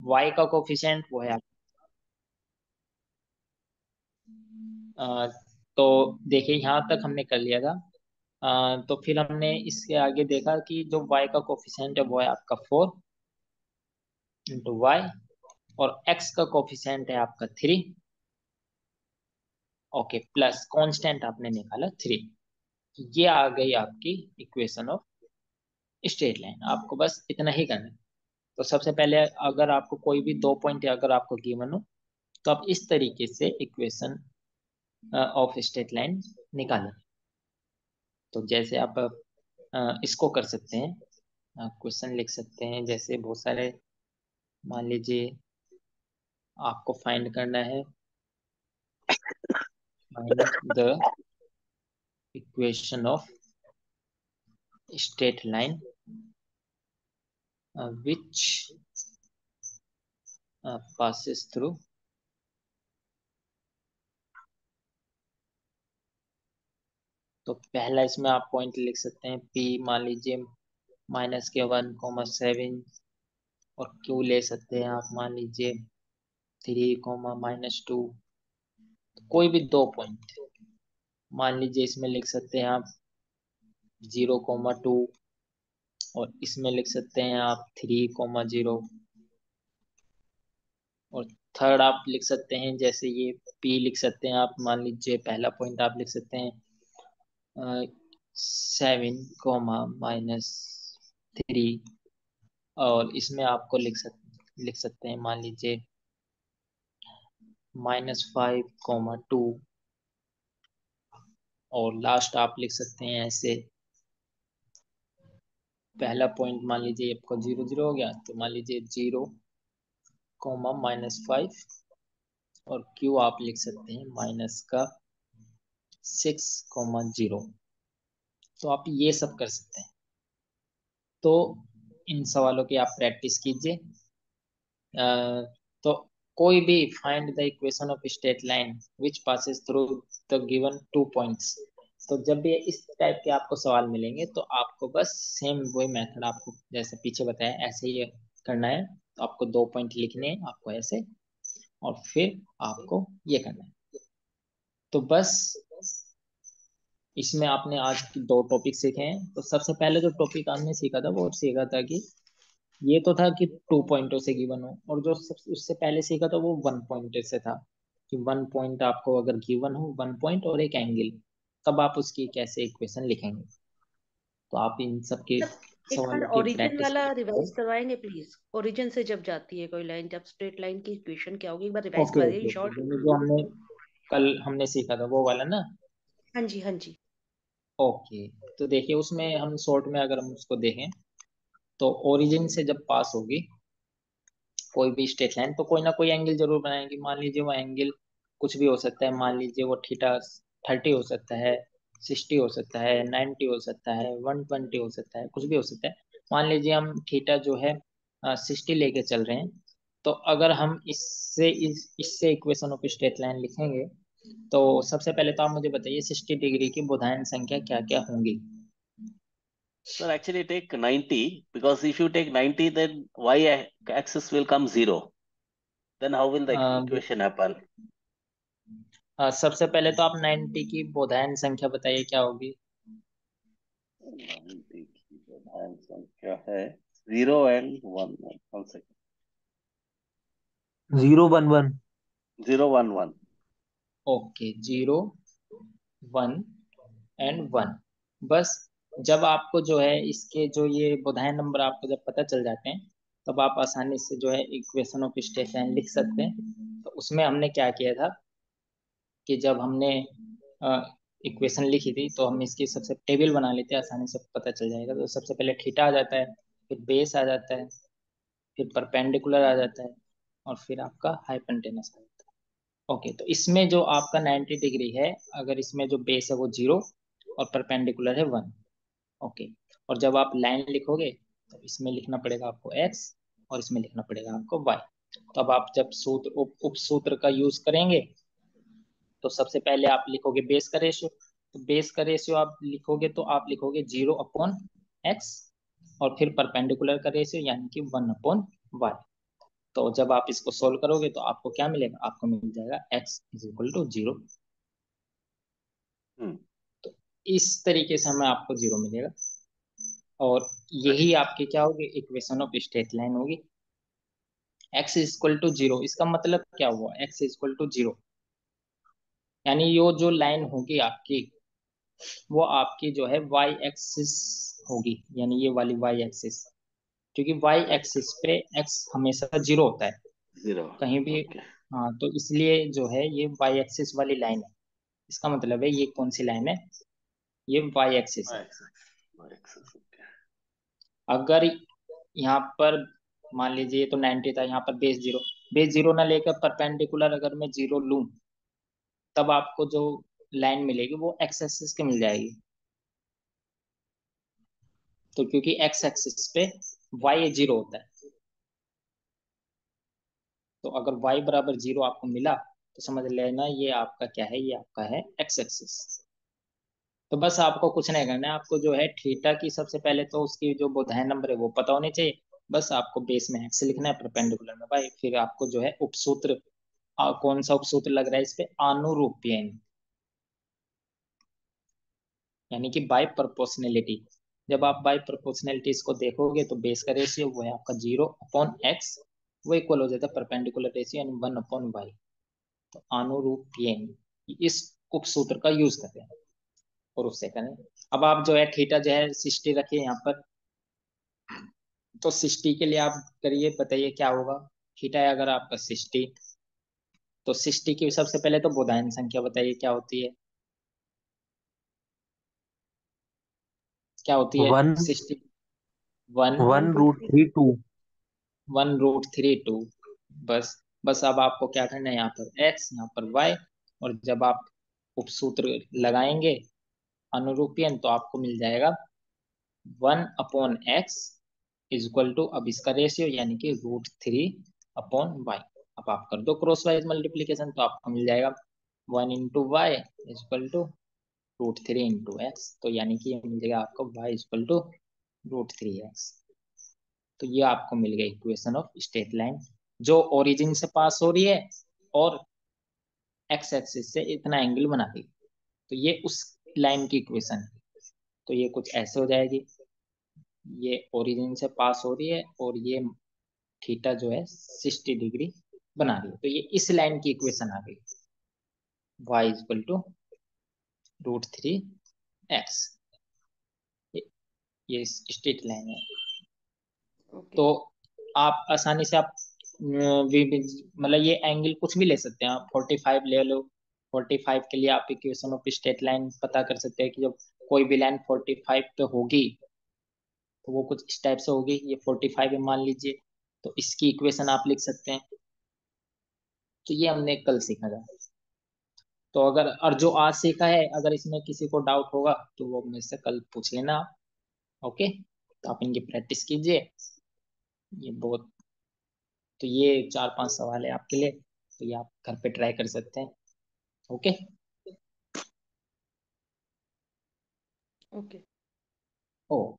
Y का coefficient वो है अ, तो देखिए यहाँ तक हमने कर लिया था। तो फिर हमने इसके आगे देखा कि जो y का कोफिशिएंट है वो है आपका 4 × y, और x का कोफिशिएंट है आपका 3। ओके, प्लस कांस्टेंट आपने निकाला 3। ये आ गई आपकी इक्वेशन ऑफ स्ट्रेट लाइन। आपको बस इतना ही करना है। तो सबसे पहले अगर आपको कोई भी दो पॉइंट अगर आपको गिवन हो, तो आप इस तरीके से इक्वेशन ऑफ स्ट्रेट लाइन निकालें। तो जैसे आप इसको कर सकते हैं, क्वेश्चन लिख सकते हैं जैसे बहुत सारे। मान लीजिए आपको फाइंड करना है, find the equation of straight line which passes through. तो पहला इसमें आप पॉइंट लिख सकते हैं पी, मान लीजिए -1,7, और क्यू ले सकते हैं आप, मान लीजिए 3, -2। कोई भी दो पॉइंट मान लीजिए इसमें लिख सकते हैं आप 0, 2, और इसमें लिख सकते हैं आप 3, 0। और थर्ड आप लिख सकते हैं जैसे ये पी लिख सकते हैं आप, मान लीजिए पहला पॉइंट आप लिख सकते हैं 7, -3, और इसमें आपको लिख सकते हैं मान लीजिए -5, 2, और लास्ट आप लिख सकते हैं ऐसे। पहला पॉइंट मान लीजिए आपका 0, 0 हो गया, तो मान लीजिए 0, -5, और क्यू आप लिख सकते हैं -6, 0। तो आप ये सब कर सकते हैं। तो इन सवालों की आप प्रैक्टिस कीजिए। तो कोई भी find the equation of straight line which passes through the given 2 points. तो जब भी इस टाइप के आपको सवाल मिलेंगे तो आपको बस सेम वही मेथड आपको जैसे पीछे बताया ऐसे ही करना है। तो आपको 2 पॉइंट लिखने हैं आपको ऐसे, और फिर आपको ये करना है। तो बस इसमें आपने आज की दो टॉपिक सीखे हैं। तो सबसे पहले जो टॉपिक आपने सीखा था वो सीखा था कि ये तो था कि 2 पॉइंटों से गिवन हो, और जो सब उससे पहले सीखा था वो 1 पॉइंट से था कि 1 पॉइंट आपको अगर गिवन हो, 1 पॉइंट और एक एंगल, तब आप उसकी कैसे इक्वेशन लिखेंगे। तो आप इन सब के मतलब एक बार सवालों की ओरिजिन प्रैक्टिस वाला करें। रिवाइज करवाएंगे प्लीज। ओरिजिन से जब जाती है कोई लाइन, जब स्ट्रेट लाइन की इक्वेशन क्या होगी, एक बार रिवाइज ओके करवा ओके दीजिए ओके, शॉर्ट। जो हमने कल हमने सीखा था वो वाला ना। हाँ जी, हाँ जी। ओके, तो देखिए उसमें हम शॉर्ट में अगर हम उसको देखें, तो ओरिजिन से जब पास होगी कोई भी स्ट्रेट लाइन, तो कोई ना कोई एंगल जरूर बनाएंगे। मान लीजिए वो एंगल कुछ भी हो सकता है, मान लीजिए वो थीटा 30 हो सकता है, 60 हो सकता है, 90 हो सकता है, 120 हो सकता है, कुछ भी हो सकता है। मान लीजिए हम थीटा जो है 60 लेके चल रहे हैं। तो अगर हम इससे इक्वेशन ऑफ स्ट्रेट लाइन लिखेंगे, तो सबसे पहले तो आप मुझे बताइए 60 डिग्री की बोधायन संख्या क्या क्या होंगी। Sir, actually take 90 because if you take 90, then y-axis will come 0. Then how will the equation happen? सबसे पहले तो आप 90 की बोधायन संख्या बताइए क्या होगी। 90 की प्रधान संख्या है 0 and 1. 1 second. 011। 0, 1, 1. Okay, 0, 1 and 1। बस जब आपको जो है इसके जो ये बोधायन नंबर आपको जब पता चल जाते हैं, तब आप आसानी से जो है इक्वेशन ऑफ स्ट्रेट लाइन लिख सकते हैं। तो उसमें हमने क्या किया था कि जब हमने इक्वेशन लिखी थी, तो हम इसकी सबसे टेबल बना लेते हैं, आसानी से पता चल जाएगा। तो सबसे पहले थीटा आ जाता है, फिर बेस आ जाता है, फिर परपेंडिकुलर आ जाता है, और फिर आपका हाइपोटेनस आ जाता है। ओके, तो इसमें जो आपका 90 डिग्री है, अगर इसमें जो बेस है वो 0 और परपेंडिकुलर है 1। ओके, और जब आप लाइन लिखोगे तो इसमें लिखना पड़ेगा आपको x, और इसमें लिखना पड़ेगा आपको y। तो अब आप जब सूत्र उप सूत्र का यूज करेंगे, तो सबसे पहले आप लिखोगे बेस का रेशियो। तो बेस का रेशियो आप लिखोगे तो आप लिखोगे 0/x, और फिर परपेंडिकुलर का रेशियो यानी कि 1/y। तो जब आप इसको सोल्व करोगे तो आपको क्या मिलेगा, आपको मिल जाएगा x इज इक्वल टू 0। तो इस तरीके से हमें आपको 0 मिलेगा, और यही आपकी क्या होगी, इक्वेशन ऑफ स्ट्रेट लाइन होगी। x इज इक्वल टू 0, इसका मतलब क्या हुआ, x इज इक्वल टू 0, यानी ये जो लाइन होगी आपकी, वो आपकी जो है वाई एक्सिस होगी, यानी ये वाली वाई एक्सिस, क्योंकि वाई एक्सिस पे x हमेशा 0 होता है 0, कहीं भी। ओके। हाँ, तो इसलिए जो है ये वाई एक्सिस वाली लाइन है। इसका मतलब है ये कौन सी लाइन है, ये वाई एक्सिस है। Axes, okay. अगर यहाँ पर मान लीजिए ये तो 90 था, यहाँ पर बेस जीरो ना लेकर परपेंडिकुलर अगर मैं 0 लूं, तब आपको जो लाइन मिलेगी वो एक्स एक्सिस की मिल जाएगी। तो क्योंकि एक्स एक्सिस पे वाई 0 होता है, तो अगर y बराबर 0 आपको मिला तो समझ लेना ये आपका क्या है, ये आपका है एक्स एक्सिस। तो बस आपको कुछ नहीं करना है, आपको जो है थीटा की सबसे पहले तो उसकी जो बोधायन नंबर है वो पता होने चाहिए। बस आपको बेस में एक्स लिखना है, परपेंडिकुलर में y, फिर आपको जो है उपसूत्र, कौन सा उपसूत्र लग रहा है इस पे, आनुरूप्यन, यानी कि बाय प्रोपोर्शनैलिटी। जब आप बाय प्रोपोर्शनैलिटी इसको देखोगे तो बेस का रेशियो वो है आपका 0/x, वो इक्वल हो जाता है परपेंडिकुलर रेशियो यानी 1/y। तो अनुरूपीयन, इस उपसूत्र का यूज करते हैं और उससे करें। अब आप जो है थीटा जो है 60 रखिए यहाँ पर, तो 60 के लिए आप करिए, बताइए क्या होगा। थीटा है अगर आपका 60, तो 60 की सबसे पहले तो बोधायन संख्या बताइए क्या होती है, क्या होती है वन 60? वन, 1√32। 1√32। बस, बस अब आपको क्या करना है, यहाँ पर x यहाँ पर y, और जब आप उपसूत्र लगाएंगे अनुरूपियन तो आपको मिल जाएगा 1/x इज इक्वल टू, अब इसका रेशियो यानी कि √3/y। अब आप कर दो क्रॉस वाइज मल्टीप्लीकेशन तो आपको मिल जाएगा 1 × y is equal to √3 × x, तो यानी कि ये मिल जाएगा आपको y is equal to √3x। तो ये आपको मिल गई इक्वेशन ऑफ स्ट्रेट लाइन, जो ओरिजिन से पास हो रही है और एक्स एक्सिस से इतना एंगल बना रही है। तो ये उस लाइन की इक्वेशन है। तो ये कुछ ऐसे हो जाएगी, ये ओरिजिन से पास हो रही है और ये थीटा जो है 60 डिग्री बना रही है, तो ये इस लाइन की इक्वेशन आ गई, y is equal to √3x। ये स्ट्रेट लाइन है। ओके। तो आप आसानी से आप मतलब ये एंगल कुछ भी ले सकते हैं, आप 45 ले लो, 45 के लिए आप इक्वेशन ऑफ स्ट्रेट लाइन पता कर सकते हैं कि जब कोई भी लाइन 45 पे होगी तो वो कुछ इस टाइप से होगी, ये 45 है मान लीजिए, तो इसकी इक्वेशन आप लिख सकते हैं। तो ये हमने कल सीखा था। तो अगर और जो आज सीखा है, अगर इसमें किसी को डाउट होगा तो वो मेरे से कल पूछ लेना आप। ओके, तो आप इनकी प्रैक्टिस कीजिए, ये बहुत, तो ये 4-5 सवाल है आपके लिए, तो ये आप घर पे ट्राई कर सकते हैं। ओके। ओके। ओ